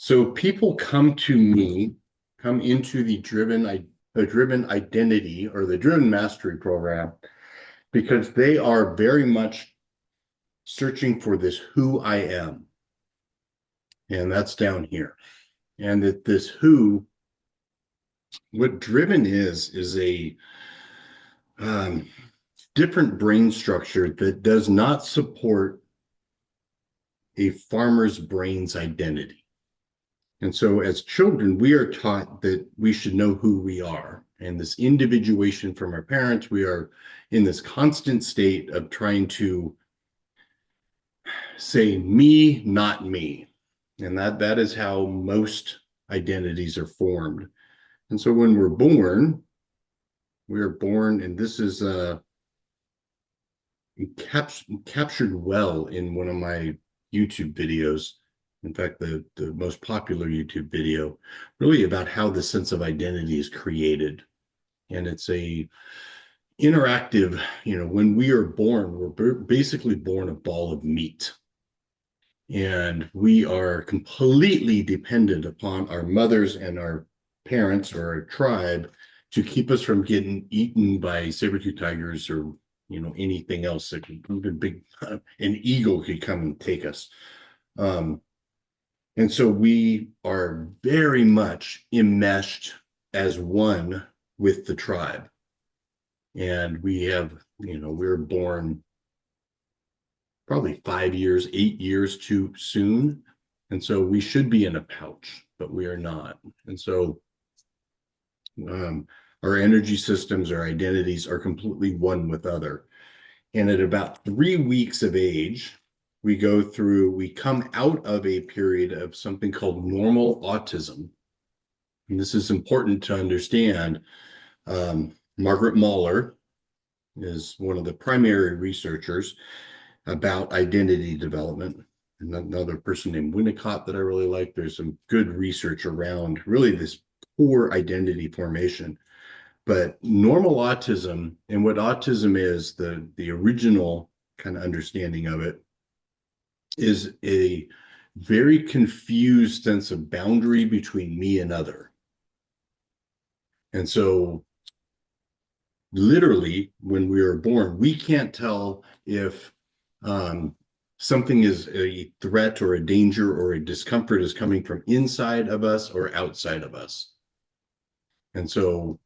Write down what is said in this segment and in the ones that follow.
So people come to me, come into the driven identity or the driven mastery program because they are very much searching for this who I am. And that's down here. And that this who, what driven is a um, different brain structure that does not support a farmer's brain's identity. And so as children, we are taught that we should know who we are. And this individuation from our parents, we are in this constant state of trying to say me, not me. And that is how most identities are formed. And so when we are born, and this is captured well in one of my YouTube videos. In fact, the most popular YouTube video, really about how the sense of identity is created. And it's a interactive, when we are born, we're basically born a ball of meat. And we are completely dependent upon our mothers and our parents or our tribe to keep us from getting eaten by saber-tooth tigers or anything else that could even big an eagle could come and take us. And so we are very much enmeshed as one with the tribe. And we have, we're born probably 5 years, 8 years too soon. And so we should be in a pouch, but we are not. And so our energy systems, our identities are completely one with other. And at about 3 weeks of age, we come out of a period of something called normal autism. And this is important to understand. Margaret Mahler is one of the primary researchers about identity development. And another person named Winnicott that I really like. There's some good research around really this poor identity formation. But normal autism, and what autism is, the original kind of understanding of it, is a very confused sense of boundary between me and other. And so literally, when we are born, we can't tell if something is a threat or a danger or a discomfort is coming from inside of us or outside of us. And so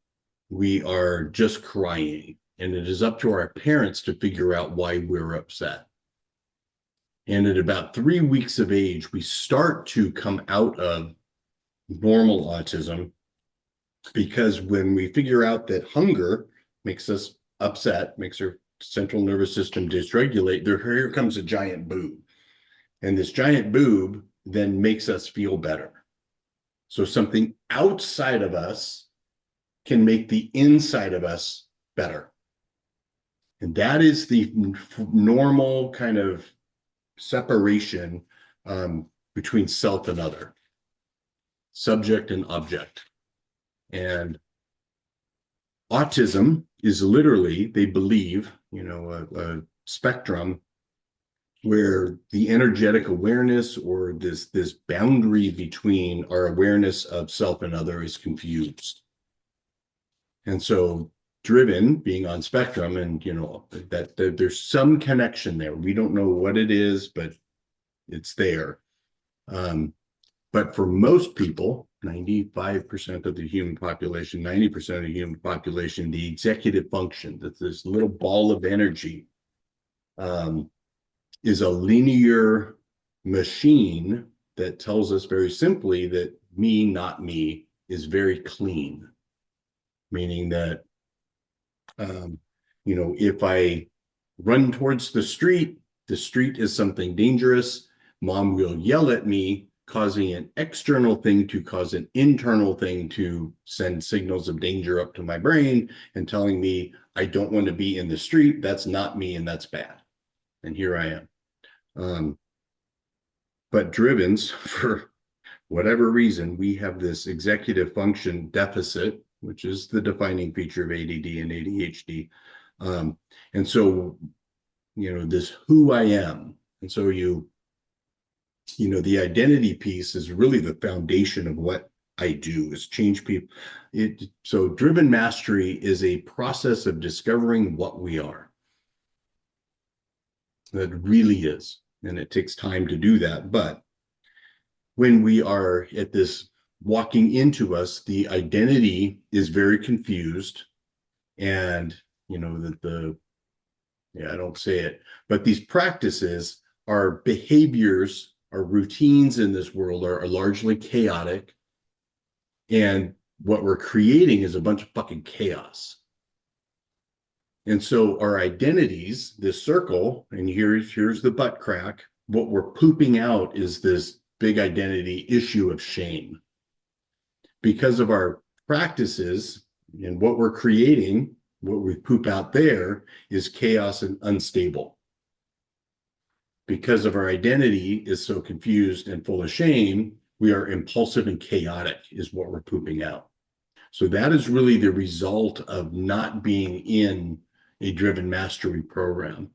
we are just crying, and it is up to our parents to figure out why we're upset. And at about 3 weeks of age, we start to come out of normal autism, because when we figure out that hunger makes us upset, makes our central nervous system dysregulate, here comes a giant boob. And this giant boob then makes us feel better. So something outside of us can make the inside of us better. And that is the normal kind of separation between self and other, subject and object. And autism is literally, they believe, a spectrum where the energetic awareness or this boundary between our awareness of self and other is confused. And so driven being on spectrum, and that there's some connection there. We don't know what it is, but it's there. But for most people, 95% of the human population, 90% of the human population, the executive function, that this little ball of energy, is a linear machine that tells us very simply that me, not me, is very clean. Meaning that, if I run towards the street is something dangerous. Mom will yell at me, causing an external thing to cause an internal thing to send signals of danger up to my brain and telling me I don't want to be in the street. That's not me, and that's bad. And here I am. But drivens, for whatever reason, we have this executive function deficit, which is the defining feature of ADD and ADHD. And so, this who I am. And so The identity piece is really the foundation of what I do is change people. So driven mastery is a process of discovering what we are. That really is. And it takes time to do that. But when we are at this walking into us, the identity is very confused. And, that yeah, I don't say it, but these practices, our behaviors, our routines in this world are largely chaotic. And what we're creating is a bunch of fucking chaos. And so our identities, this circle, and here's the butt crack. What we're pooping out is this big identity issue of shame. Because of our practices and what we're creating, what we poop out there is chaos and unstable. Because of our identity is so confused and full of shame, we are impulsive and chaotic, is what we're pooping out. So that is really the result of not being in a driven mastery program.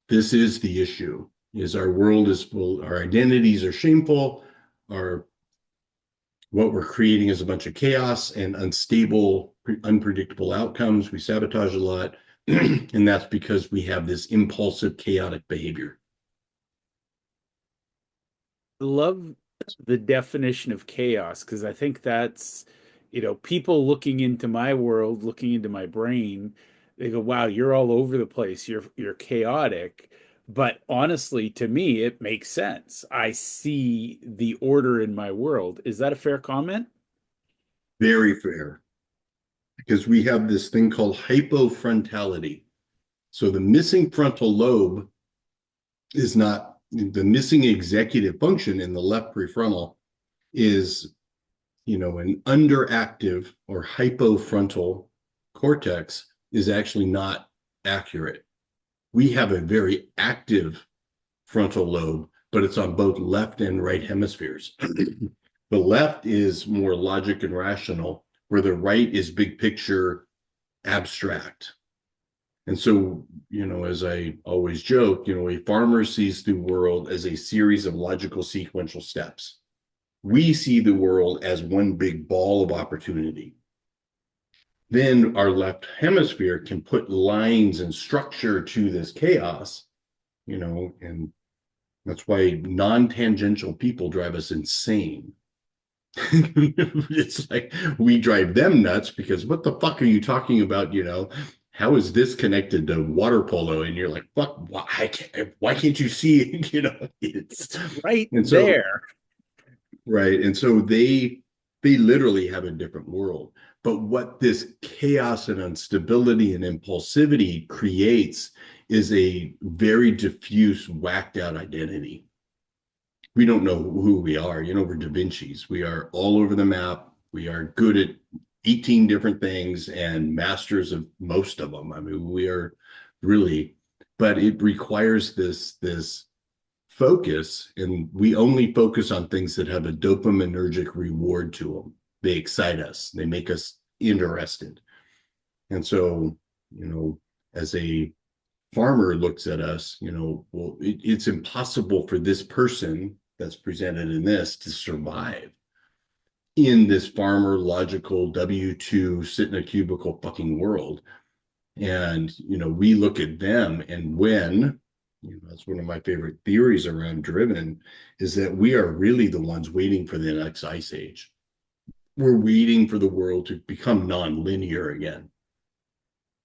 This is the issue, is our world is full, our identities are shameful, our what we're creating is a bunch of chaos and unstable, unpredictable outcomes. We sabotage a lot. And that's because we have this impulsive, chaotic behavior. Love the definition of chaos because I think that's, people looking into my world, looking into my brain, they go, "Wow, you're all over the place. You're chaotic." But honestly, to me, it makes sense. I see the order in my world. Is that a fair comment? Very fair, because we have this thing called hypofrontality. So the missing frontal lobe is not the missing executive function in the left prefrontal is, an underactive or hypofrontal cortex is actually not accurate. We have a very active frontal lobe, but it's on both left and right hemispheres. The left is more logic and rational, where the right is big picture, abstract. And so, as I always joke, a farmer sees the world as a series of logical sequential steps. We see the world as one big ball of opportunity. Then our left hemisphere can put lines and structure to this chaos, and that's why non-tangential people drive us insane. It's like we drive them nuts because what the fuck are you talking about? How is this connected to water polo? And you're like, fuck, why can't you see? It's It's right and so there. right. And so they literally have a different world. But what this chaos and instability and impulsivity creates is a very diffuse, whacked out identity. We don't know who we are. We're Da Vinci's. We are all over the map. We are good at 18 different things and masters of most of them. I mean, we are really, but it requires this focus, and we only focus on things that have a dopaminergic reward to them. They excite us. They make us interested. And so, as a farmer looks at us, well, it's impossible for this person that's presented in this to survive in this farmer logical W2 sit in a cubicle fucking world. And, we look at them and when, that's one of my favorite theories around driven is that we are really the ones waiting for the next ice age. We're waiting for the world to become non-linear again.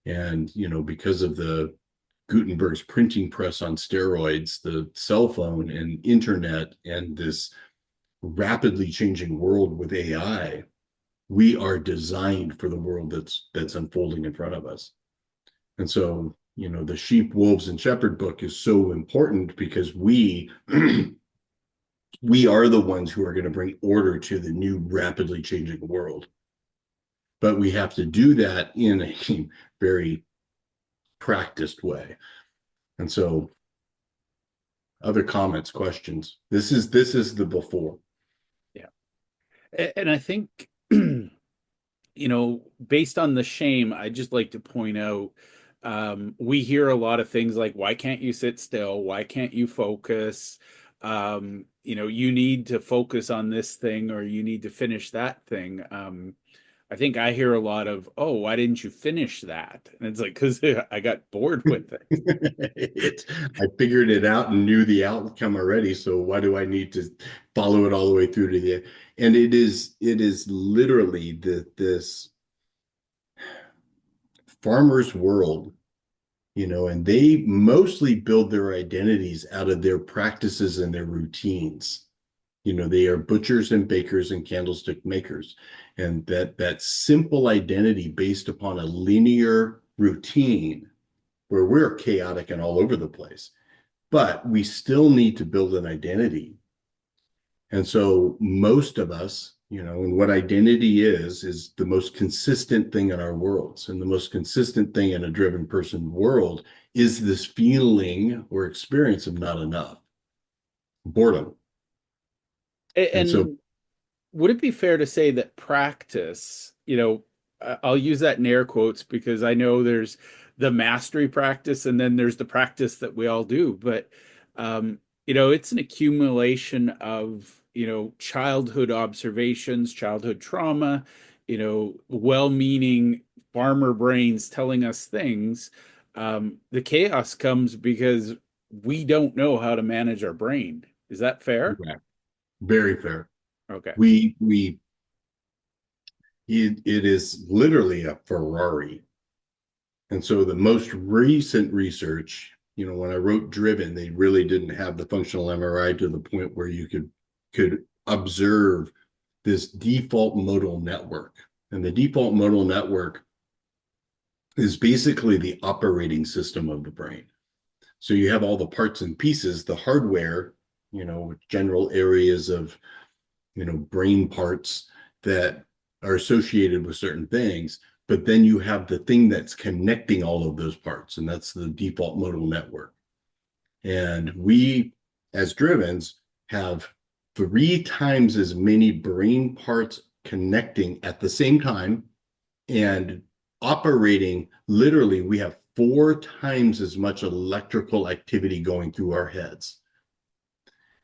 And, because of the Gutenberg's printing press on steroids, the cell phone and internet, and this rapidly changing world with AI, we are designed for the world that's unfolding in front of us. And so, the sheep, wolves, and shepherd book is so important because we we are the ones who are going to bring order to the new rapidly changing world. But we have to do that in a very practiced way. And so other comments, questions. This is the before. Yeah. And I think, based on the shame, I just like to point out we hear a lot of things like, why can't you sit still? Why can't you focus? you need to focus on this thing or you need to finish that thing. I think I hear a lot of, oh, why didn't you finish that? And it's like, because I got bored with it. I figured it out and knew the outcome already, so why do I need to follow it all the way through to the end? And it is literally this farmer's world, and they mostly build their identities out of their practices and their routines. They are butchers and bakers and candlestick makers. And that simple identity based upon a linear routine where we're chaotic and all over the place, but we still need to build an identity. And so most of us, and what identity is the most consistent thing in our worlds. And the most consistent thing in a driven person world is this feeling or experience of not enough, boredom. And so, And would it be fair to say that practice, I'll use that in air quotes because I know there's the mastery practice and then there's the practice that we all do, but it's an accumulation of, childhood observations, childhood trauma, well-meaning farmer brains telling us things. The chaos comes because we don't know how to manage our brain. Is that fair? yeah, very fair. Okay. We it is literally a Ferrari. And so the most recent research, when I wrote Driven, they really didn't have the functional MRI to the point where you could observe this default modal network. And the default modal network is basically the operating system of the brain. So you have all the parts and pieces, the hardware, general areas of, brain parts that are associated with certain things. But then you have the thing that's connecting all of those parts, and that's the default modal network. And we, as drivens, have 3 times as many brain parts connecting at the same time and operating. Literally, we have 4 times as much electrical activity going through our heads.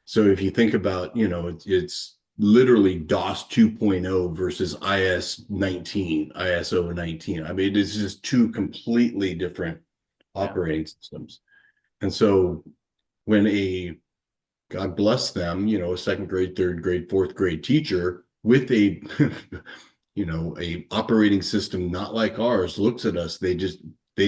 So if you think about, it's literally DOS 2.0 versus ISO 19. I mean, it's just two completely different Yeah. operating systems. And so when God bless them, a second grade, third grade, fourth grade teacher with a, a operating system not like ours looks at us, they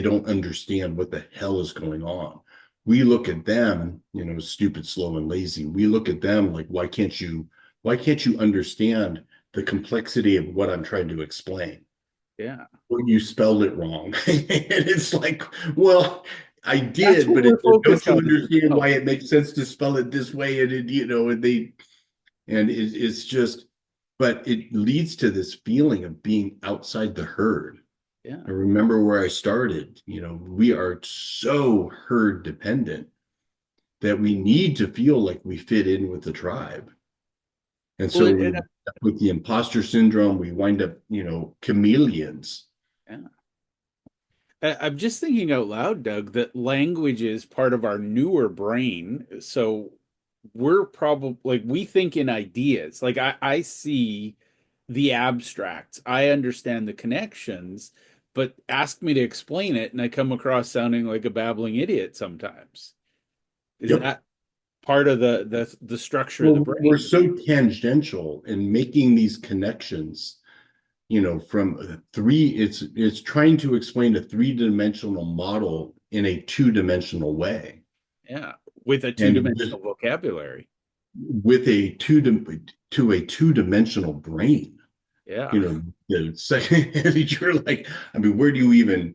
don't understand what the hell is going on. We look at them, stupid, slow, and lazy. We look at them like, why can't you understand the complexity of what I'm trying to explain? Yeah. Well, you spelled it wrong. And it's like, well, I That's did, what but we're don't focused you on is the understand why spelling. it makes sense to spell it this way? It's just, but it leads to this feeling of being outside the herd. Yeah. I remember where I started. We are so herd dependent that we need to feel like we fit in with the tribe. And Well, so with the imposter syndrome, we wind up, chameleons. yeah. I'm just thinking out loud, Doug, that language is part of our newer brain. So we're probably like we think in ideas. Like I see the abstracts, I understand the connections, but ask me to explain it, and I come across sounding like a babbling idiot sometimes. Is Yep. that part of the structure of the Well, we're brain? so tangential in making these connections, from it's trying to explain a three-dimensional model in a two-dimensional way. Yeah, with a And just two-dimensional vocabulary. with to a two-dimensional brain, Yeah, the second you're like, I mean, where do you even,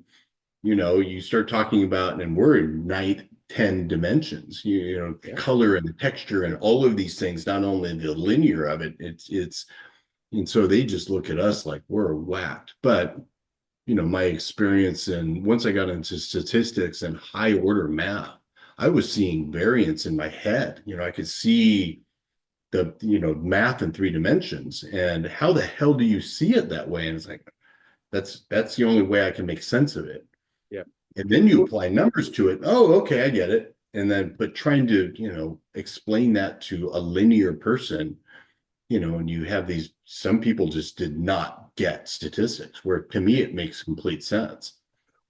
you start talking about, and we're in ninth, 10 dimensions, yeah, color and texture and all of these things, not only the linear of it, and so they just look at us like we're whacked. But, my experience, and once I got into statistics and high order math, I was seeing variance in my head. I could see the, math in 3 dimensions. And how the hell do you see it that way? And it's like, that's the only way I can make sense of it. yeah. And then you Well, apply numbers to it. Oh, okay, I get it. And then, but trying to, explain that to a linear person, and you have these, some people just did not get statistics, where to me it makes complete sense.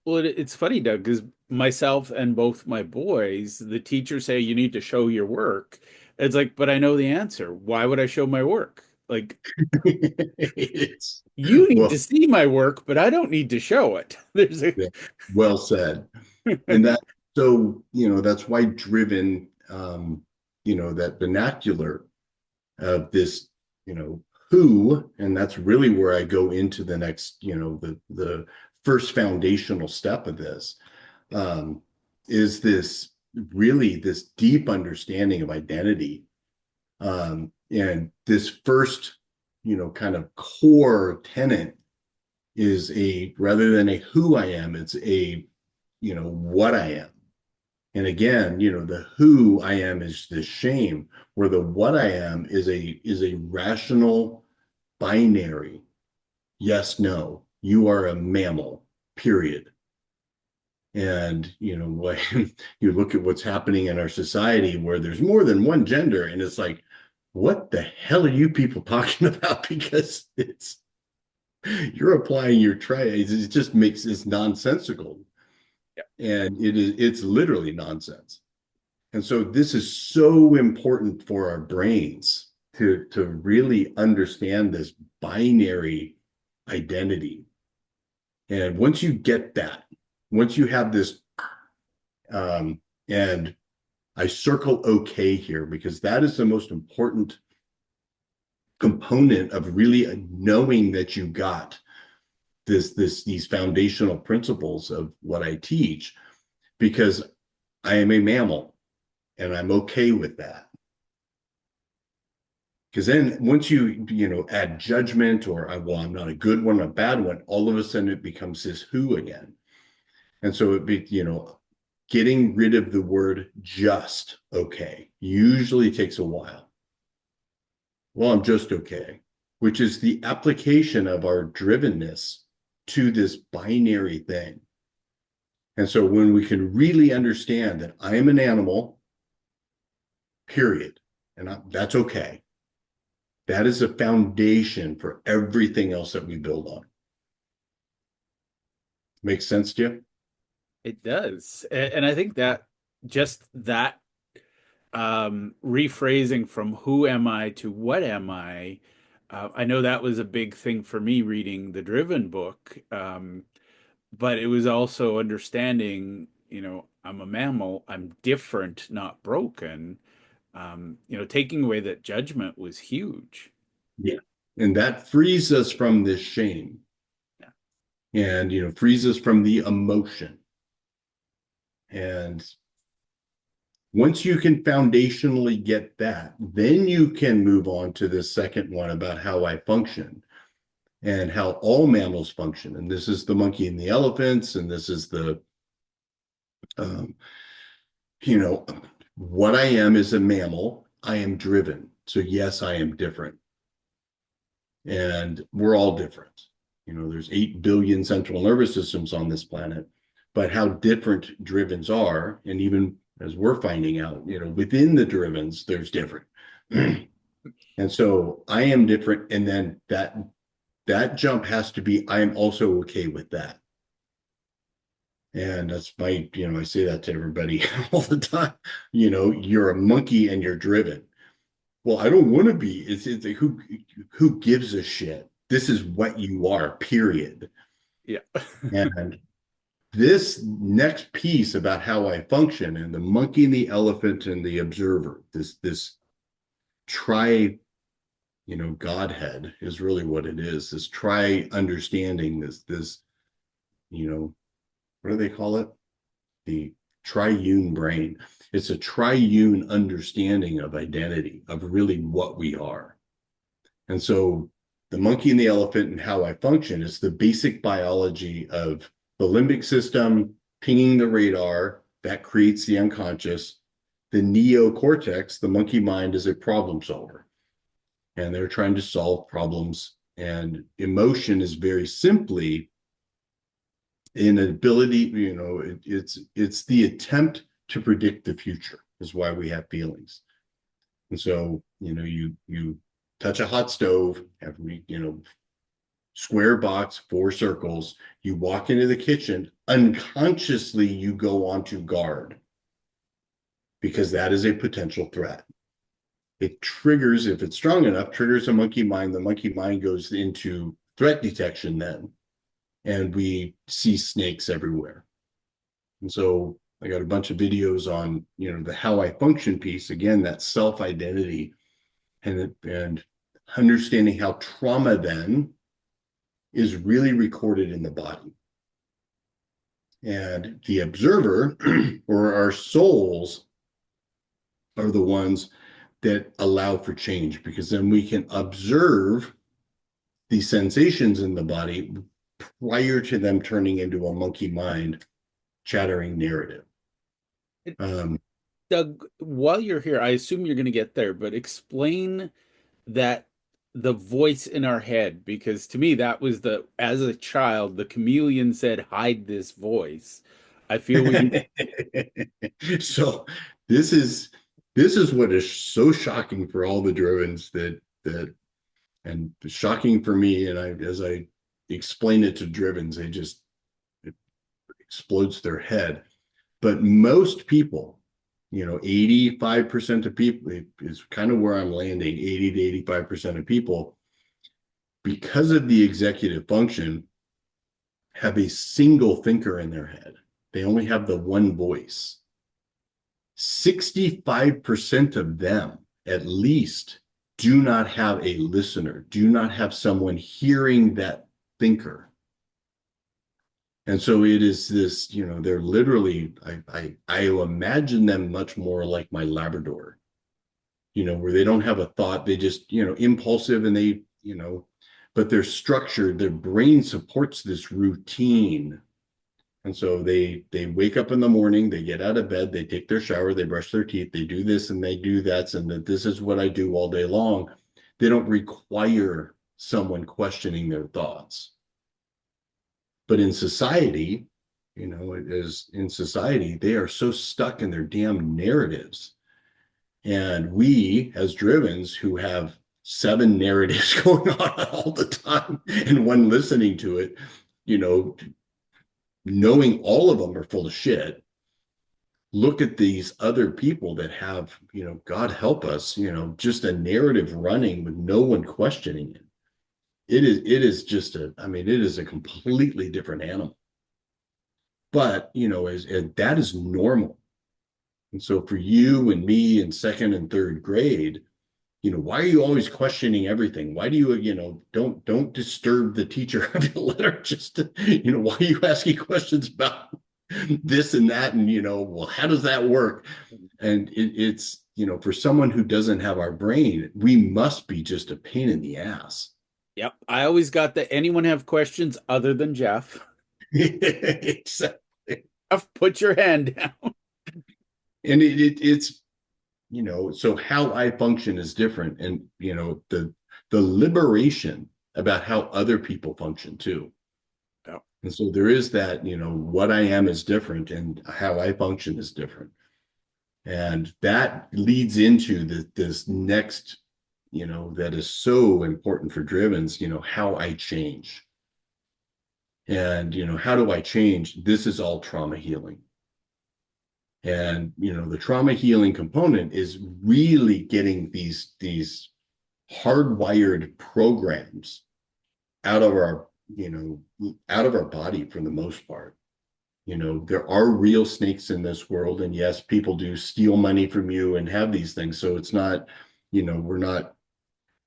Well, it's funny, Doug, because myself and both my boys, the teachers say you need to show your work. It's like, but I know the answer. Why would I show my work? Like, It's you need well, to see my work, but I don't need to show it. There's a yeah, well said. And that, so, that's why driven, that vernacular of this, who, and that's really where I go into the next, the first foundational step of this, um, is this really this deep understanding of identity. And this first, kind of core tenet is a, rather than a who I am, it's a, what I am. And again, the who I am is the shame, where the what I am is a rational binary. Yes, no. You are a mammal, period. And what you look at what's happening in our society where there's more than one gender, and it's like, what the hell are you people talking about? Because you're applying your trade. It just makes it's nonsensical. And it's literally nonsense. And so this is so important for our brains to really understand this binary identity. And once you get that, once you have this, and I circle okay here because that is the most important component of really knowing that you got these foundational principles of what I teach, because I am a mammal and I'm okay with that. Because then once you add judgment or well, I'm not a good one, a bad one, all of a sudden it becomes this who again. And so getting rid of the word just okay usually takes a while. Well, I'm just okay, which is the application of our drivenness to this binary thing. And so when we can really understand that I am an animal, period, and that's okay. That is a foundation for everything else that we build on. Makes sense to you? It does. And I think that just that rephrasing from who am I to what am I know that was a big thing for me reading the Driven book. But it was also understanding, I'm a mammal, I'm different, not broken. Taking away that judgment was huge. Yeah. And that frees us from this shame Yeah. and, frees us from the emotion. And once you can foundationally get that, then you can move on to the second one about how I function and how all mammals function. And this is the monkey and the elephants, and this is the, um, you know, what I am is a mammal. I am driven. So, yes, I am different. And we're all different. There's 8 billion central nervous systems on this planet, but how different drivens are, and even as we're finding out, within the drivens, there's different. And so I am different. And then that jump has to be, I am also okay with that. And that's I say that to everybody all the time. You're a monkey and you're driven. Well, I don't want to be. It's like, who gives a shit? This is what you are, period. Yeah. And this next piece about how I function and the monkey and the elephant and the observer, this tri, Godhead is really what it is. This tri understanding, this, what do they call it? The triune brain. It's a triune understanding of identity, of really what we are. And so the monkey and the elephant and how I function is the basic biology of the limbic system pinging the radar that creates the unconscious. The neocortex, the monkey mind, is a problem solver. And they're trying to solve problems. And emotion is very simply an ability, it's the attempt to predict the future, is why we have feelings. And so, you touch a hot stove, every, square box, 4 circles, you walk into the kitchen, unconsciously you go onto guard because that is a potential threat. It triggers, if it's strong enough, triggers a monkey mind. The monkey mind goes into threat detection then, and we see snakes everywhere. And so I got a bunch of videos on, the how I function piece, again, that self-identity and understanding how trauma then is really recorded in the body. And the observer or our souls are the ones that allow for change, because then we can observe the sensations in the body prior to them turning into a monkey mind chattering narrative. Um, Doug, while you're here, I assume you're going to get there, but explain that the voice in our head, because to me, that was as a child, the chameleon said, hide this voice. I feel we need. so this is what is so shocking for all the drivens that and shocking for me. And as I explain it to drivens, it explodes their head. But most people, 85% of people is kind of where I'm landing, 80 to 85% of people, because of the executive function, have a single thinker in their head. They only have the one voice. 65% of them, at least, do not have a listener, do not have someone hearing that thinker. And so it is this, they're literally, I imagine them much more like my Labrador, where they don't have a thought, they just, impulsive, and they, but they're structured, their brain supports this routine. And so they wake up in the morning, they get out of bed, they take their shower, they brush their teeth, they do this and they do that, and that this is what I do all day long. They don't require someone questioning their thoughts. But in society, they are so stuck in their damn narratives. And we, as drivens who have 7 narratives going on all the time, and one listening to it, knowing all of them are full of shit, look at these other people that have, God help us, just a narrative running with no one questioning it. It is just it is a completely different animal. But, that is normal. And so for you and me in 2nd and 3rd grade, why are you always questioning everything? Why do you, don't disturb the teacher? Let her just, why are you asking questions about this and that? And, well, how does that work? And it's, for someone who doesn't have our brain, we must be just a pain in the ass. Yep. I always got that. Anyone have questions other than Jeff? Exactly. Jeff, put your hand down. And it's, so how I function is different. And, the liberation about how other people function too. Yep. And so there is that, what I am is different and how I function is different. And that leads into this next, that is so important for drivens, how I change. And, how do I change? This is all trauma healing. And, the trauma healing component is really getting these hardwired programs out of our, out of our body for the most part. There are real snakes in this world. And yes, people do steal money from you and have these things. So it's not, we're not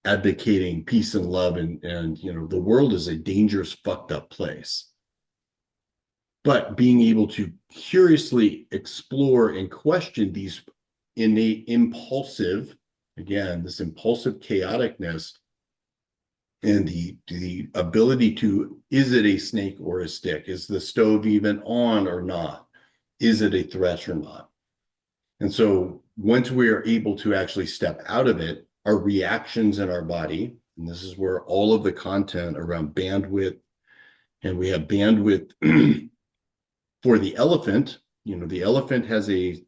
advocating peace and love. And the world is a dangerous, fucked up place. But being able to curiously explore and question these innate impulsive, again, this impulsive chaoticness, and the ability to, is it a snake or a stick? Is the stove even on or not? Is it a threat or not? And so once we are able to actually step out of it, our reactions in our body, and this is where all of the content around bandwidth, and we have bandwidth for the elephant, the elephant has a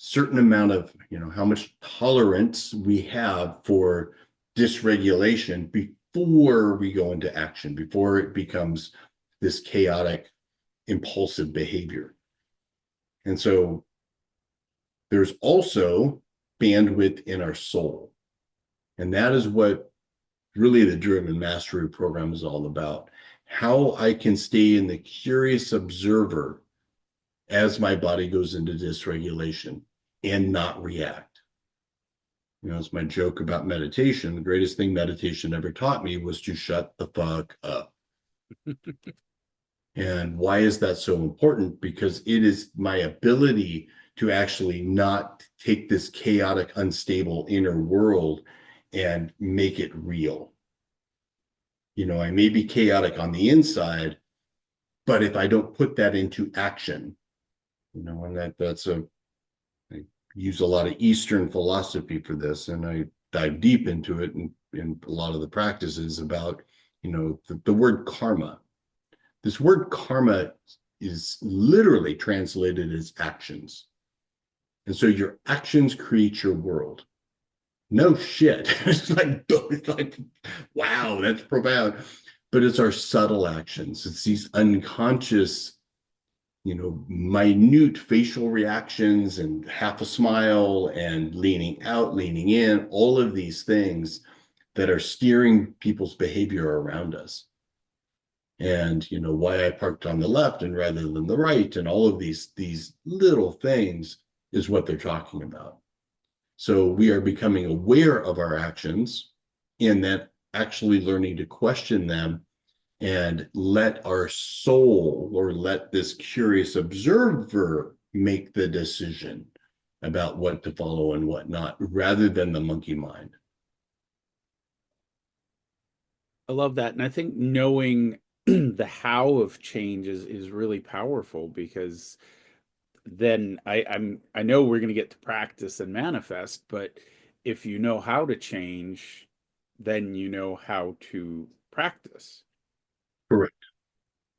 certain amount of, how much tolerance we have for dysregulation before we go into action, before it becomes this chaotic, impulsive behavior. And so there's also bandwidth in our soul. And that is what really the Driven Mastery program is all about. How I can stay in the curious observer as my body goes into dysregulation and not react. It's my joke about meditation. The greatest thing meditation ever taught me was to shut the fuck up. And why is that so important? Because it is my ability to actually not take this chaotic, unstable inner world and make it real. I may be chaotic on the inside, but if I don't put that into action, and I use a lot of Eastern philosophy for this, and I dive deep into it in a lot of the practices about, the word karma. This word karma is literally translated as actions. And so your actions create your world. No shit. It's like, wow, that's profound. But it's our subtle actions. It's these unconscious, minute facial reactions and half a smile and leaning out, leaning in, all of these things that are steering people's behavior around us. And why I parked on the left and rather than the right, and all of these little things is what they're talking about. So we are becoming aware of our actions and then actually learning to question them and let our soul, or let this curious observer, make the decision about what to follow and what not, rather than the monkey mind. I love that. And I think knowing the how of change is really powerful, because then I know we're going to get to practice and manifest, but if you know how to change, then you know how to practice. Correct.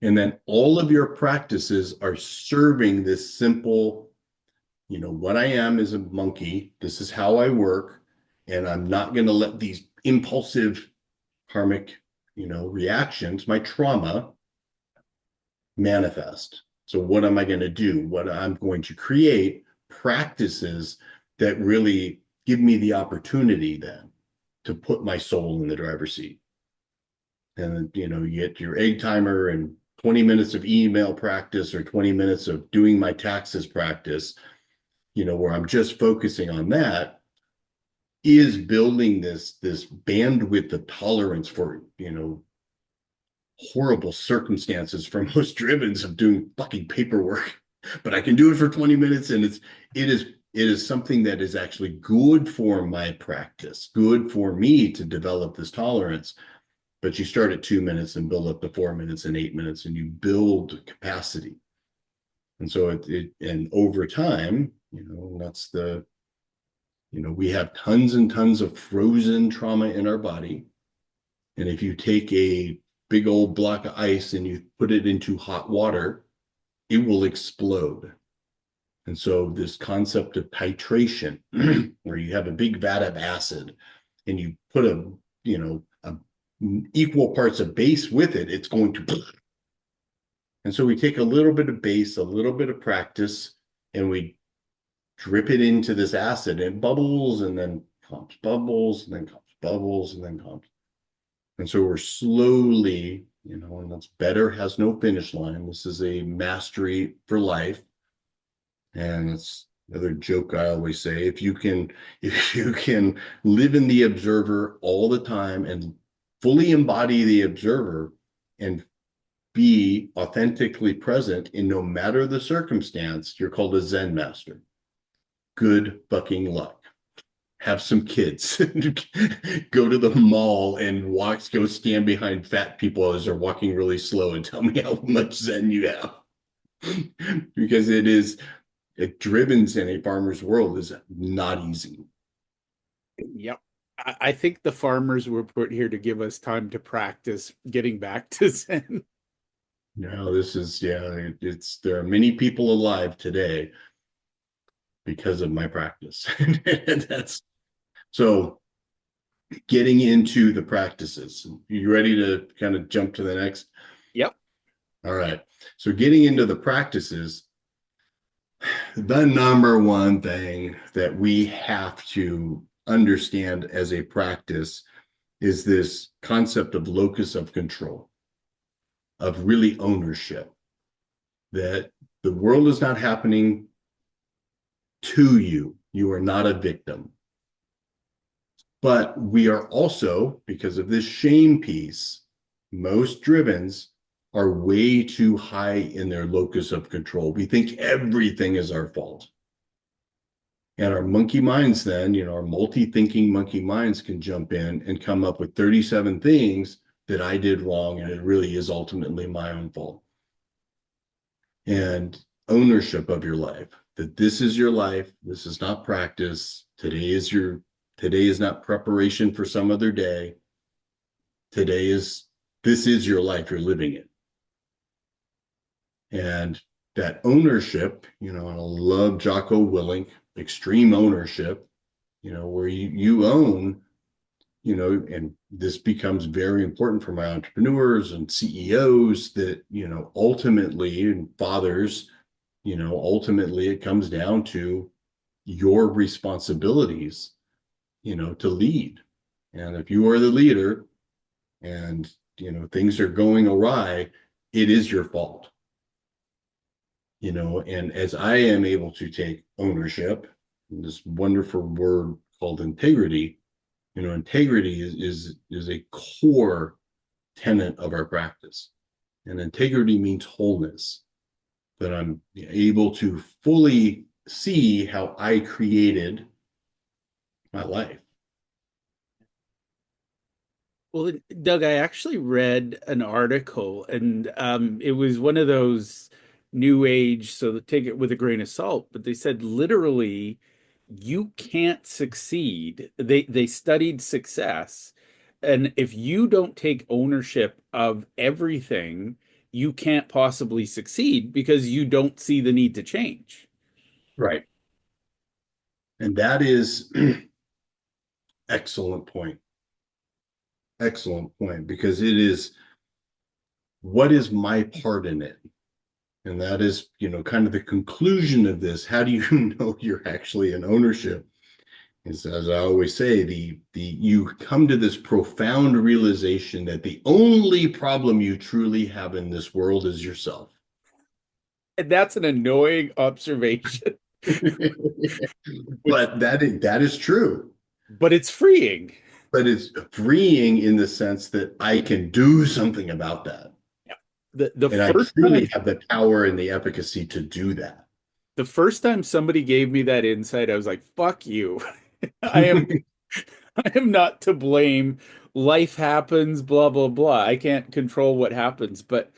And then all of your practices are serving this simple, what I am is a monkey. This is how I work. And I'm not going to let these impulsive karmic, reactions, my trauma, manifest. So what am I going to do? What I'm going to create practices that really give me the opportunity then to put my soul in the driver's seat. And you get your egg timer and 20 minutes of email practice, or 20 minutes of doing my taxes practice, where I'm just focusing on that, is building this bandwidth of tolerance for, horrible circumstances for most drivens of doing fucking paperwork. But I can do it for 20 minutes, and it is something that is actually good for my practice, good for me to develop this tolerance. But you start at 2 minutes and build up to 4 minutes and 8 minutes, and you build capacity. And so and over time, that's we have tons and tons of frozen trauma in our body. And if you take a big old block of ice and you put it into hot water, it will explode. And so this concept of titration, where you have a big vat of acid and you put a equal parts of base with it, it's going to. And so we take a little bit of base, a little bit of practice, and we drip it into this acid, and it bubbles, and then comes bubbles, and then comes bubbles, and then comes. And so we're slowly, and that's better has no finish line. This is a mastery for life. And it's another joke I always say, if you can live in the observer all the time and fully embody the observer and be authentically present in no matter the circumstance, you're called a Zen master. Good fucking luck. Have some kids. Go to the mall and go stand behind fat people as they're walking really slow and tell me how much Zen you have. Because drivens in a farmer's world is not easy. Yep. I think the farmers were put here to give us time to practice getting back to Zen. No, this is, yeah, there are many people alive today because of my practice. That's so getting into the practices. You ready to kind of jump to the next? Yep. All right. So getting into the practices, the number one thing that we have to understand as a practice is this concept of locus of control, of really ownership, that the world is not happening to you. You are not a victim. But we are also, because of this shame piece, most drivens are way too high in their locus of control. We think everything is our fault. And our monkey minds, then, our multi thinking monkey minds can jump in and come up with 37 things that I did wrong. And it really is ultimately my own fault. And ownership of your life, that this is your life. This is not practice. Today is not preparation for some other day. This is your life. You're living it. And that ownership, and I love Jocko Willink, extreme ownership, where you own, and this becomes very important for my entrepreneurs and CEOs that, ultimately, and fathers, ultimately it comes down to your responsibilities, to lead. And if you are the leader and, things are going awry, it is your fault. And as I am able to take ownership, this wonderful word called integrity, integrity is a core tenet of our practice. And integrity means wholeness, that I'm able to fully see how I created my life. Well, Doug, I actually read an article, and it was one of those new age, so take it with a grain of salt, but they said literally you can't succeed. They studied success, and if you don't take ownership of everything, you can't possibly succeed because you don't see the need to change. Right. And that is excellent point. Excellent point, because it is, what is my part in it? And that is, kind of the conclusion of this. How do you know you're actually in ownership? Is, as I always say, the you come to this profound realization that the only problem you truly have in this world is yourself. And that's an annoying observation, which, But that is true. but it's freeing. But it's freeing in the sense that I can do something about that. The And I first truly time have the power and the efficacy to do that. the first time somebody gave me that insight, I was like, fuck you. I am I am not to blame. Life happens, blah blah blah. I can't control what happens. But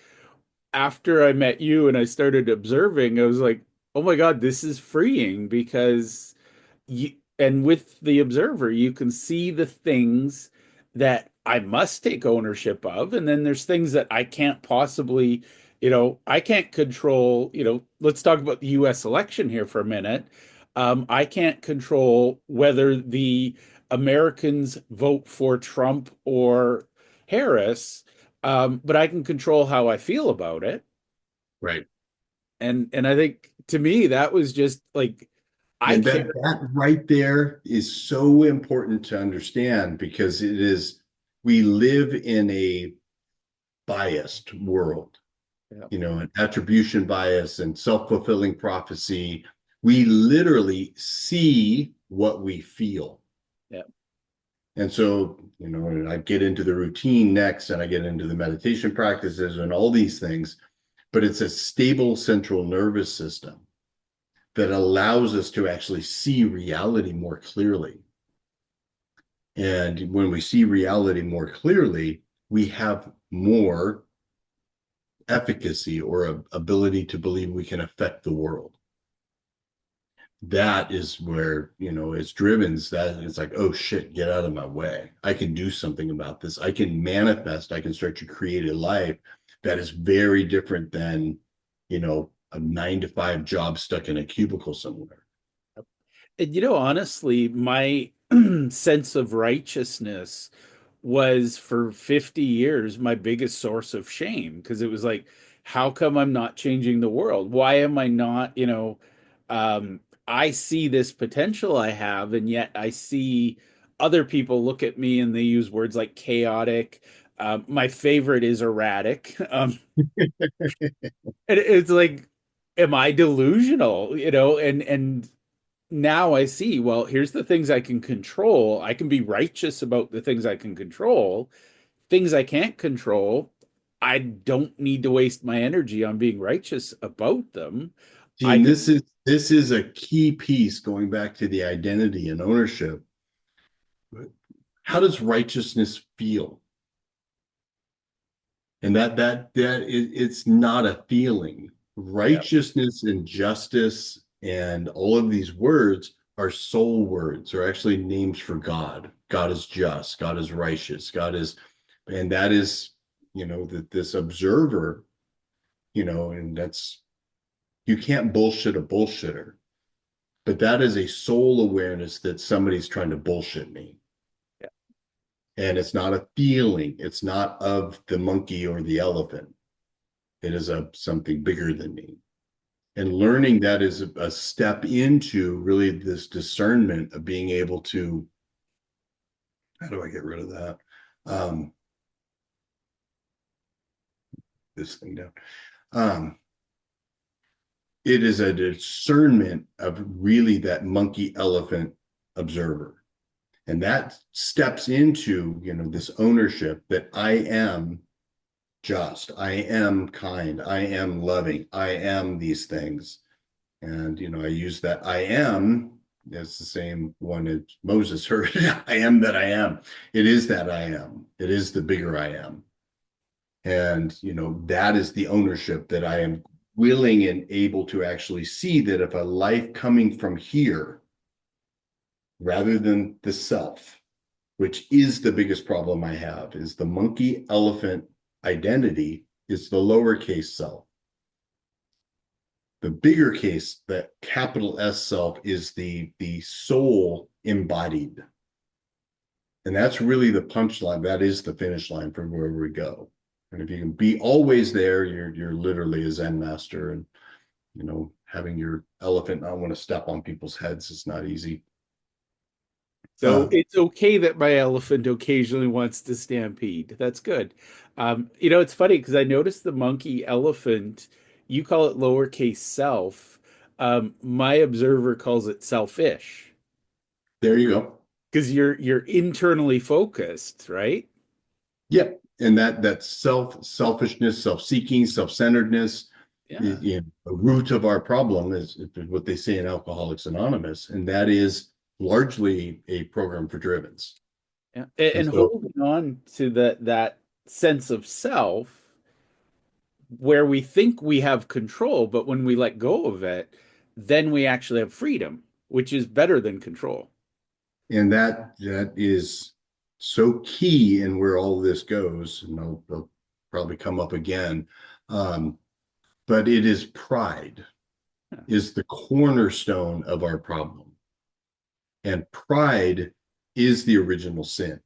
after I met you and I started observing, I was like, oh my God, this is freeing because and with the observer, you can see the things that I must take ownership of, and then there's things that I can't possibly, I can't control. Let's talk about the U.S. election here for a minute. I can't control whether the Americans vote for Trump or Harris, but I can control how I feel about it. Right. And I think to me that was just like I And care. that right there is so important to understand, because we live in a biased world, Yeah, an attribution bias and self-fulfilling prophecy. We literally see what we feel. yeah, And so, and I get into the routine next, and I get into the meditation practices and all these things, but it's a stable central nervous system that allows us to actually see reality more clearly. And when we see reality more clearly, we have more efficacy or ability to believe we can affect the world. That is where, it's driven, that it's like, oh shit, get out of my way. I can do something about this. I can manifest, I can start to create a life that is very different than, a 9 to 5 job stuck in a cubicle somewhere. And honestly, my sense of righteousness was for 50 years my biggest source of shame because it was like, how come I'm not changing the world? Why am I not, I see this potential I have, and yet I see other people look at me and they use words like chaotic. My favorite is erratic. And it's like, am I delusional? And now I see, well, here's the things I can control. I can be righteous about the things I can control. Things I can't control, I don't need to waste my energy on being righteous about them. I Gene, can, this is a key piece going back to the identity and ownership. How does righteousness feel? And it's not a feeling. yeah, Righteousness and justice and all of these words are soul words, are actually names for God. God is just, God is righteous, God is, and that is, that this observer, and that's, you can't bullshit a bullshitter, but that is a soul awareness that somebody's trying to bullshit me. yeah. And it's not a feeling, it's not of the monkey or the elephant. It is a something bigger than me. And learning that is a step into really this discernment of being able to, how do I get rid of that? Um, this thing down. Um, it is a discernment of really that monkey elephant observer. And that steps into, this ownership that I am just, I am kind, I am loving, I am these things. And, I use that I am as the same one that Moses heard. I am that I am. It is that I am. It is the bigger I am. And, that is the ownership that I am willing and able to actually see that if a life coming from here, rather than the self, which is the biggest problem I have, is the monkey elephant identity is the lowercase self. The bigger case, that capital S self, is the soul embodied. And that's really the punchline. That is the finish line for where we go. And if you can be always there, you're literally a Zen master. And having your elephant not want to step on people's heads is not easy. So Um, it's okay that my elephant occasionally wants to stampede. That's good. It's funny because I noticed the monkey elephant, you call it lowercase self. My observer calls it selfish there you go. because you're internally focused, right? Yep. And that selfishness, self-seeking, self-centeredness, Yeah. the root of our problem is what they say in Alcoholics Anonymous, and that is largely a program for drivens. Yeah. And And so, holding on to that sense of self where we think we have control, but when we let go of it, then we actually have freedom, which is better than control. and that is so key in where all this goes, and they'll probably come up again. Um, but it is pride Yeah. is the cornerstone of our problem, and pride is the original sin.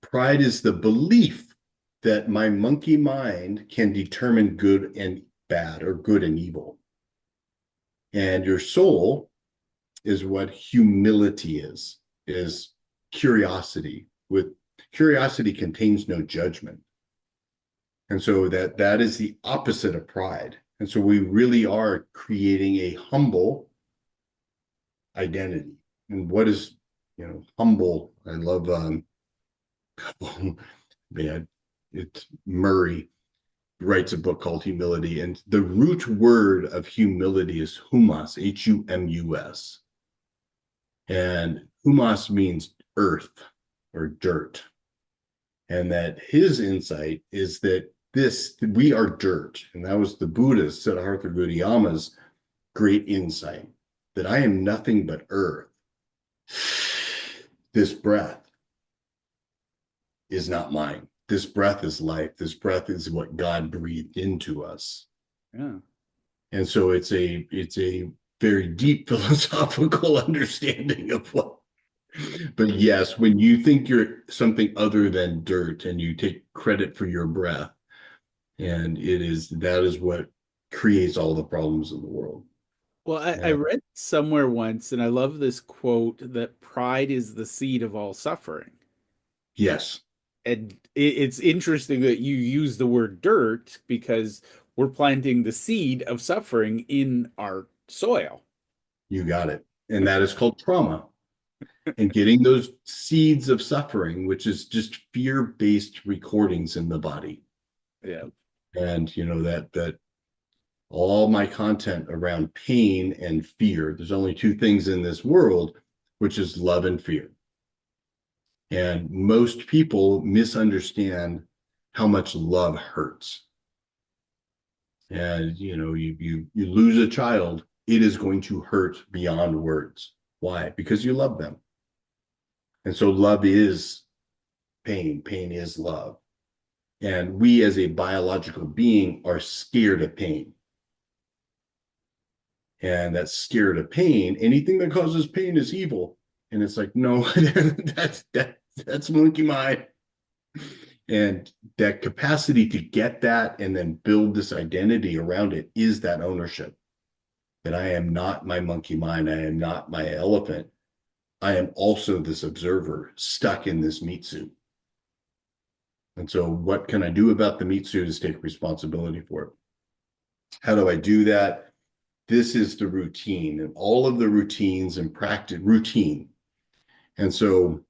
Pride is the belief that my monkey mind can determine good and bad or good and evil. And your soul is what humility is curiosity. With curiosity contains no judgment. And so that is the opposite of pride. And so we really are creating a humble identity. And what is, humble? I love man, it's Murray writes a book called Humility, and the root word of humility is humus, Humus, and humus means earth or dirt, and that his insight is that we are dirt, and that was the Buddhist Siddhartha Gautama's great insight, that I am nothing but earth. This breath is not mine. This breath is life. This breath is what God breathed into us. Yeah. And so it's a very deep philosophical understanding of what. But yes, when you think you're something other than dirt and you take credit for your breath, and that is what creates all the problems in the world. Well, I Yeah. read somewhere once, and I love this quote that pride is the seed of all suffering. Yes, And it's interesting that you use the word dirt because we're planting the seed of suffering in our soil. you got it. And that is called trauma. And getting those seeds of suffering, which is just fear-based recordings in the body. Yeah. And that all my content around pain and fear, there's only two things in this world, which is love and fear. And most people misunderstand how much love hurts. And you lose a child, it is going to hurt beyond words. Why? Because you love them. And so love is pain, pain is love. And we as a biological being are scared of pain. And that's scared of pain. Anything that causes pain is evil. And it's like, no, that's monkey mind. And that capacity to get that and then build this identity around it is that ownership. That I am not my monkey mind. I am not my elephant. I am also this observer stuck in this meat suit. And so, what can I do about the meat suit is take responsibility for it. How do I do that? This is the routine and all of the routines and practice routine. And so,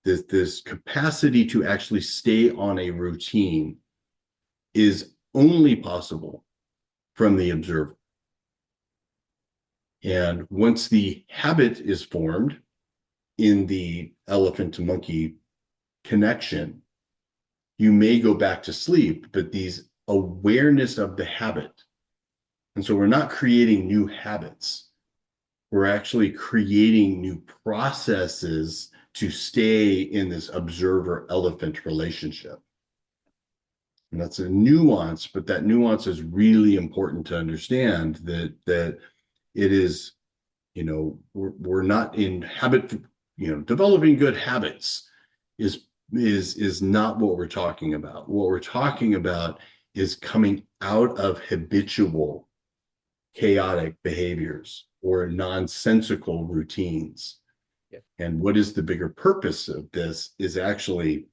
this capacity to actually stay on a routine is only possible from the observer. And once the habit is formed in the elephant to monkey connection, you may go back to sleep, but these awareness of the habit. And so we're not creating new habits. We're actually creating new processes to stay in this observer elephant relationship. And that's a nuance, but that nuance is really important to understand that it is, we're not in habit, developing good habits is not what we're talking about. What we're talking about is coming out of habitual chaotic behaviors or nonsensical routines. Yeah. And what is the bigger purpose of this is actually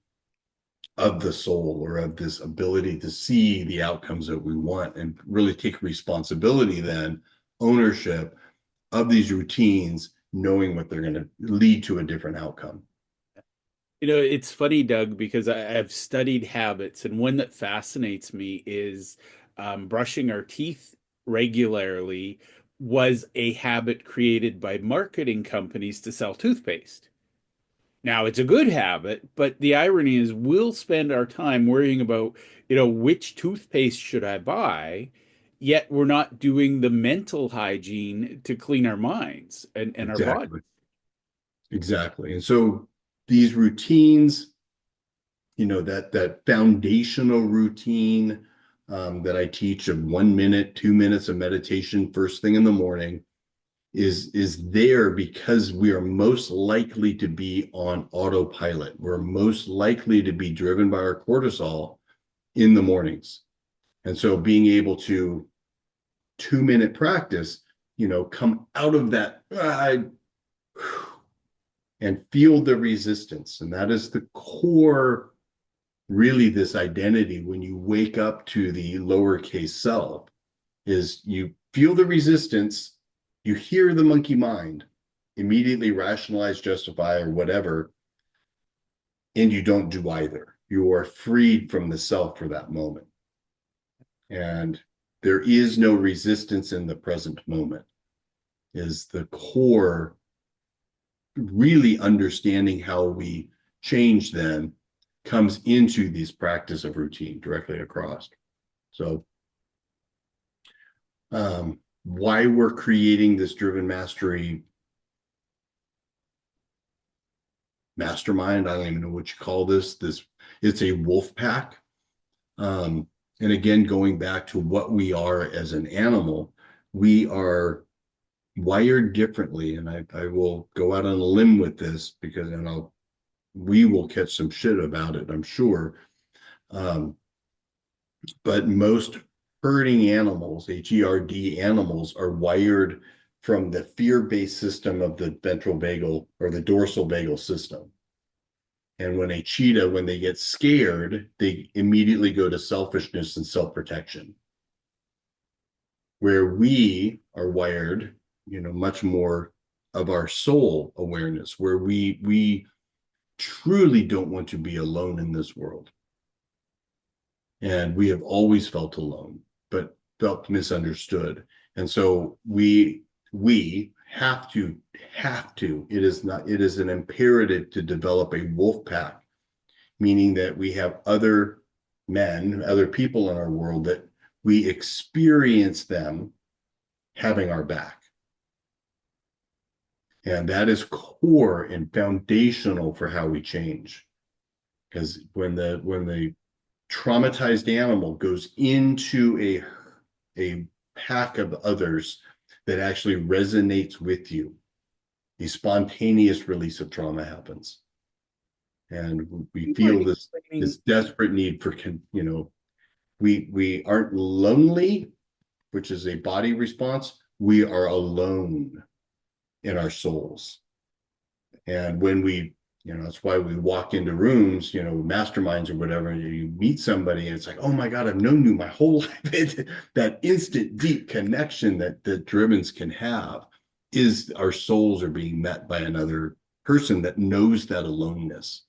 of the soul or of this ability to see the outcomes that we want and really take responsibility then, ownership of these routines, knowing what they're going to lead to a different outcome. It's funny, Doug, because I've studied habits, and one that fascinates me is brushing our teeth regularly was a habit created by marketing companies to sell toothpaste. Now, it's a good habit, but the irony is we'll spend our time worrying about, which toothpaste should I buy, yet we're not doing the mental hygiene to clean our minds and our body. Exactly. Exactly. And so these routines, that foundational routine that I teach of 1 minute, 2 minutes of meditation first thing in the morning is there because we are most likely to be on autopilot. We're most likely to be driven by our cortisol in the mornings. And so being able to 2 minute practice, come out of that and feel the resistance. And that is the core, really, this identity when you wake up to the lowercase self is you feel the resistance, you hear the monkey mind, immediately rationalize, justify, or whatever, and you don't do either. You are freed from the self for that moment. And there is no resistance in the present moment, is the core, really understanding how we change then comes into this practice of routine directly across. So why we're creating this driven mastery mastermind, I don't even know what you call this. It's a wolf pack. And again, going back to what we are as an animal, we are wired differently. And I will go out on a limb with this because, and we will catch some shit about it, I'm sure. Um, but most herding animals, HERD animals, are wired from the fear-based system of the ventral vagal or the dorsal vagal system. And when a cheetah, when they get scared, they immediately go to selfishness and self-protection. Where we are wired, much more of our soul awareness, where we truly don't want to be alone in this world. And we have always felt alone, but felt misunderstood. And so we have to, it is an imperative to develop a wolf pack, meaning that we have other men, other people in our world that we experience them having our back. And that is core and foundational for how we change. Because when the traumatized animal goes into a pack of others that actually resonates with you, a spontaneous release of trauma happens. And we You mind feel this explaining? desperate need for, we aren't lonely, which is a body response. We are alone in our souls. And when that's why we walk into rooms, masterminds or whatever, and you meet somebody and it's like, oh my God, I've known you my whole life. That instant deep connection that Drivens can have is our souls are being met by another person that knows that aloneness.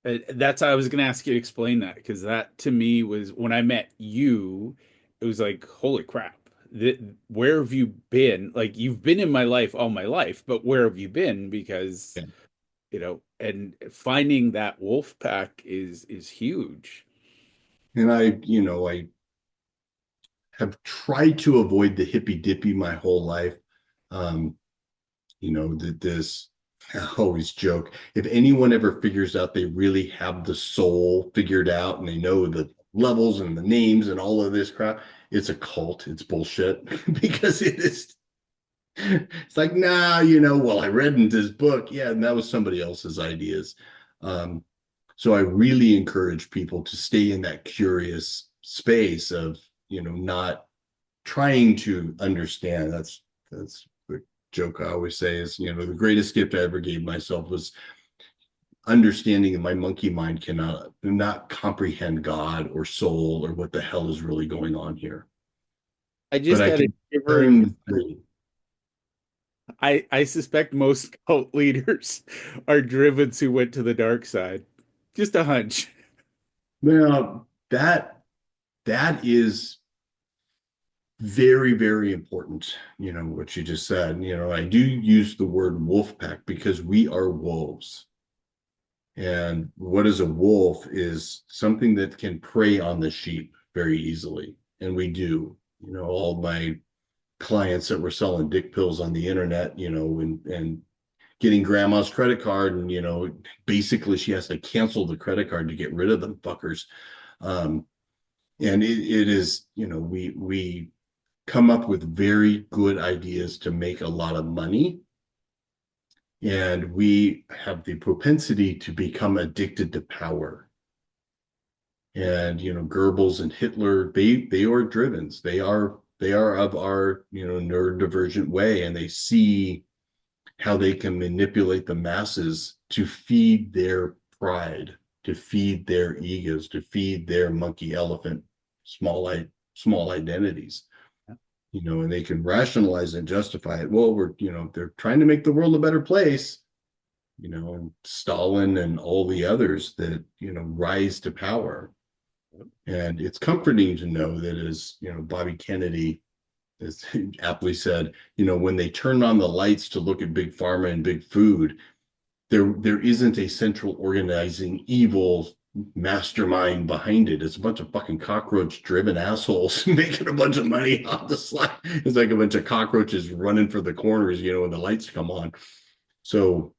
That's I was going to ask you to explain that because that to me was when I met you, it was like, holy crap. Where have you been? Like you've been in my life all my life, but where have you been? Because, Yeah. and finding that wolf pack is huge. And I have tried to avoid the hippy dippy my whole life. Um, that this I always joke, if anyone ever figures out they really have the soul figured out and they know the levels and the names and all of this crap, it's a cult. It's bullshit because it's like, nah, well, I read in this book. Yeah, and that was somebody else's ideas. Um, so I really encourage people to stay in that curious space of, not trying to understand. That's the joke I always say is, the greatest gift I ever gave myself was understanding that my monkey mind cannot not comprehend God or soul or what the hell is really going on here. I But just I got a can shiver. turn the I suspect most cult leaders are driven who went to the dark side. Just a hunch. well, that is very, very important, what you just said. I do use the word wolf pack because we are wolves. And what is a wolf is something that can prey on the sheep very easily. And we do. All my clients that were selling dick pills on the internet, and getting grandma's credit card, and basically she has to cancel the credit card to get rid of them fuckers. Um, and it is, we come up with very good ideas to make a lot of money, and we have the propensity to become addicted to power. And Goebbels and Hitler, they are drivens. They are of our neurodivergent way, and they see how they can manipulate the masses to feed their pride, to feed their egos, to feed their monkey elephant small identities. And they can rationalize and justify it. Well, they're trying to make the world a better place. And Stalin and all the others that rise to power. And it's comforting to know that, as Bobby Kennedy has aptly said, when they turn on the lights to look at big pharma and big food, there isn't a central organizing evil mastermind behind it. It's a bunch of fucking cockroach driven assholes making a bunch of money on the slide. It's like a bunch of cockroaches running for the corners, when the lights come on. So,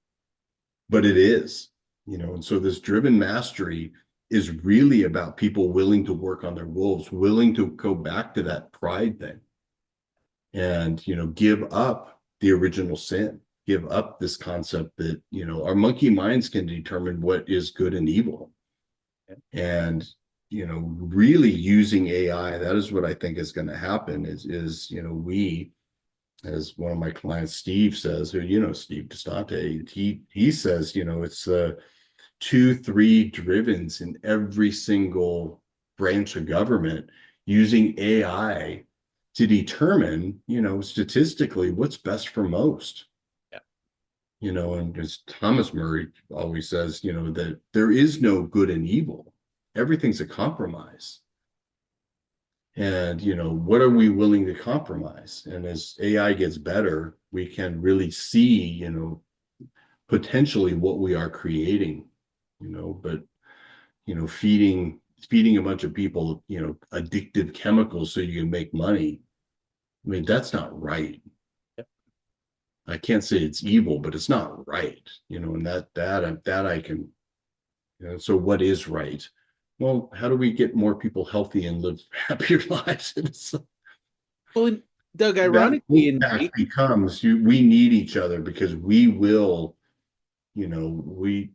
but it is, and so this driven mastery is really about people willing to work on their wolves, willing to go back to that pride thing. and, give up the original sin, give up this concept that, our monkey minds can determine what is good and evil. And, really using AI, that is what I think is going to happen is, we, as one of my clients, Steve says, who, Steve Destante, he says, it's the 2, 3 drivens in every single branch of government using AI to determine, statistically what's best for most. Yeah. And as Thomas Murray always says, that there is no good and evil. Everything's a compromise. And, what are we willing to compromise? And as AI gets better, we can really see, potentially what we are creating, but, feeding a bunch of people, addictive chemicals so you can make money. I mean, that's not right. I can't say it's evil, but it's not right, and that I can, so what is right? Well, how do we get more people healthy and live happier lives? Well, and Doug, That ironically, wolf in pack becomes we need each other because we will, we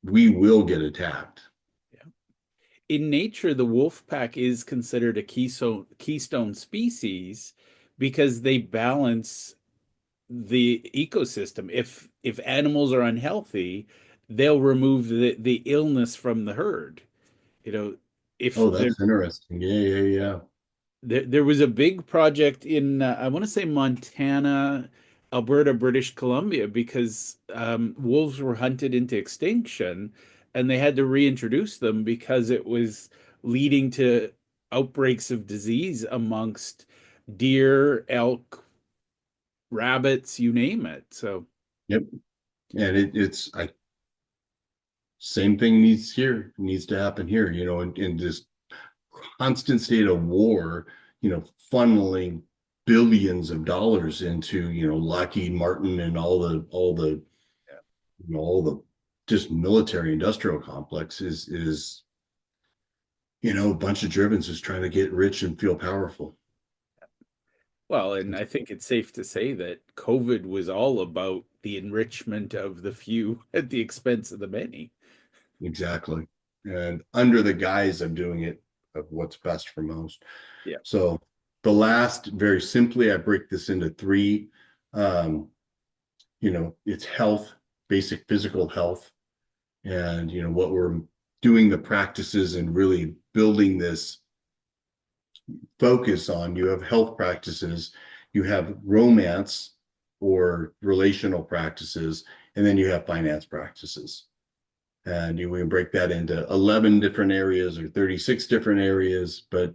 will get attacked. nature, the wolf pack is considered a keystone species because they balance the ecosystem. If animals are unhealthy, they'll remove the illness from the herd. You know, if Oh, that's interesting. Yeah, yeah, yeah. there was a big project in I want to say Montana, Alberta, British Columbia, because wolves were hunted into extinction, and they had to reintroduce them because it was leading to outbreaks of disease amongst deer, elk, rabbits, you name it. So, Yep. And it's I same thing needs to happen here, in this constant state of war, funneling billions of dollars into, Lockheed Martin and all the all the just military industrial complex is a bunch of drivens just trying to get rich and feel powerful. well, and I think it's safe to say that COVID was all about the enrichment of the few at the expense of the many. Exactly. And under the guise of doing it of what's best for most. Yeah. So the last, very simply, I break this into three. Um, it's health, basic physical health, and what we're doing the practices and really building this focus on. You have health practices, you have romance or relational practices, and then you have finance practices. And we can break that into 11 different areas or 36 different areas, but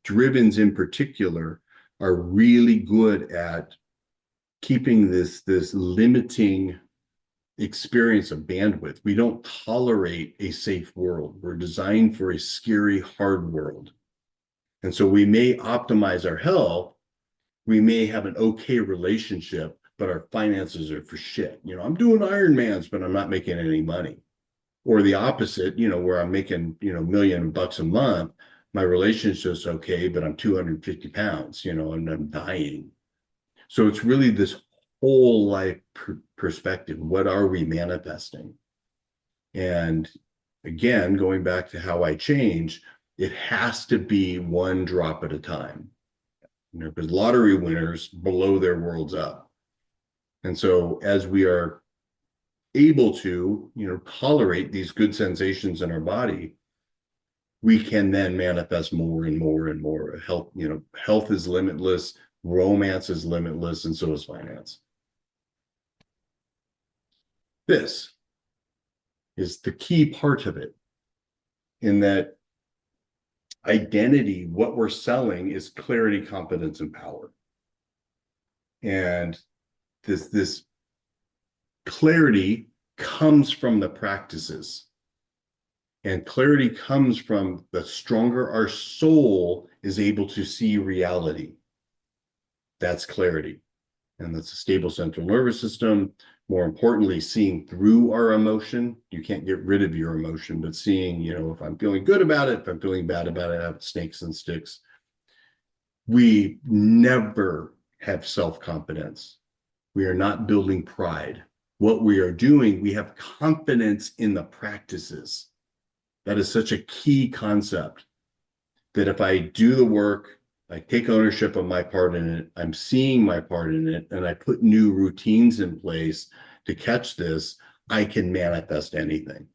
drivens in particular are really good at keeping this limiting experience of bandwidth. We don't tolerate a safe world. We're designed for a scary, hard world. And so we may optimize our health, we may have an okay relationship, but our finances are for shit. I'm doing Ironmans, but I'm not making any money. Or the opposite, where I'm making, $1 million a month, my relationship's okay, but I'm 250 pounds, and I'm dying. So it's really this whole life perspective. What are we manifesting? And again, going back to how I change, it has to be one drop at a time, because lottery winners blow their worlds up. And so as we are able to, tolerate these good sensations in our body, we can then manifest more and more and more. Health is limitless, romance is limitless, and so is finance. This is the key part of it, in that identity, what we're selling is clarity, confidence, and power. And this clarity comes from the practices. And clarity comes from the stronger our soul is able to see reality. That's clarity. And that's a stable central nervous system. More importantly, seeing through our emotion. You can't get rid of your emotion, but seeing, if I'm feeling good about it, if I'm feeling bad about it, I have snakes and sticks. We never have self-confidence. We are not building pride. What we are doing, we have confidence in the practices. That is such a key concept that if I do the work, I take ownership of my part in it, I'm seeing my part in it, and I put new routines in place to catch this, I can manifest anything.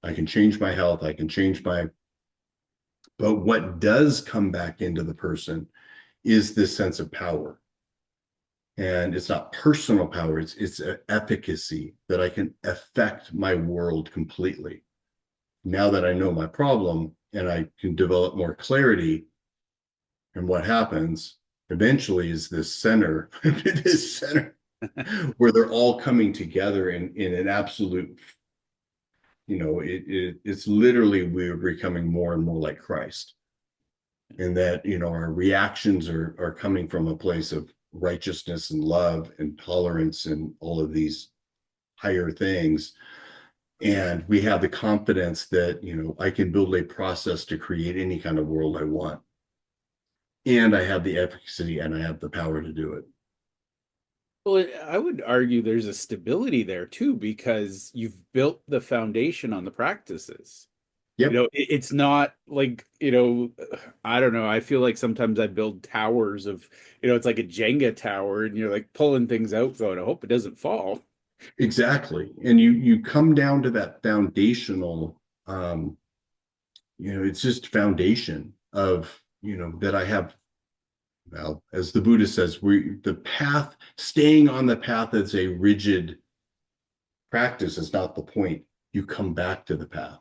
I can change my health, I can change my, but what does come back into the person is this sense of power. And it's not personal power, it's efficacy that I can affect my world completely. Now that I know my problem and I can develop more clarity, and what happens eventually is this center, this center where they're all coming together in an absolute, it's literally we're becoming more and more like Christ. And that, our reactions are coming from a place of righteousness and love and tolerance and all of these higher things. And we have the confidence that, I can build a process to create any kind of world I want. And I have the efficacy and I have the power to do it. Well, I would argue there's a stability there too, because you've built the foundation on the practices. Yep, It's not like, I don't know. I feel like sometimes I build towers of, it's like a Jenga tower and you're like pulling things out going, I hope it doesn't fall. exactly. And you come down to that foundational, it's just foundation of, that I have. Well, as the Buddha says, the path, staying on the path as a rigid practice is not the point. You come back to the path.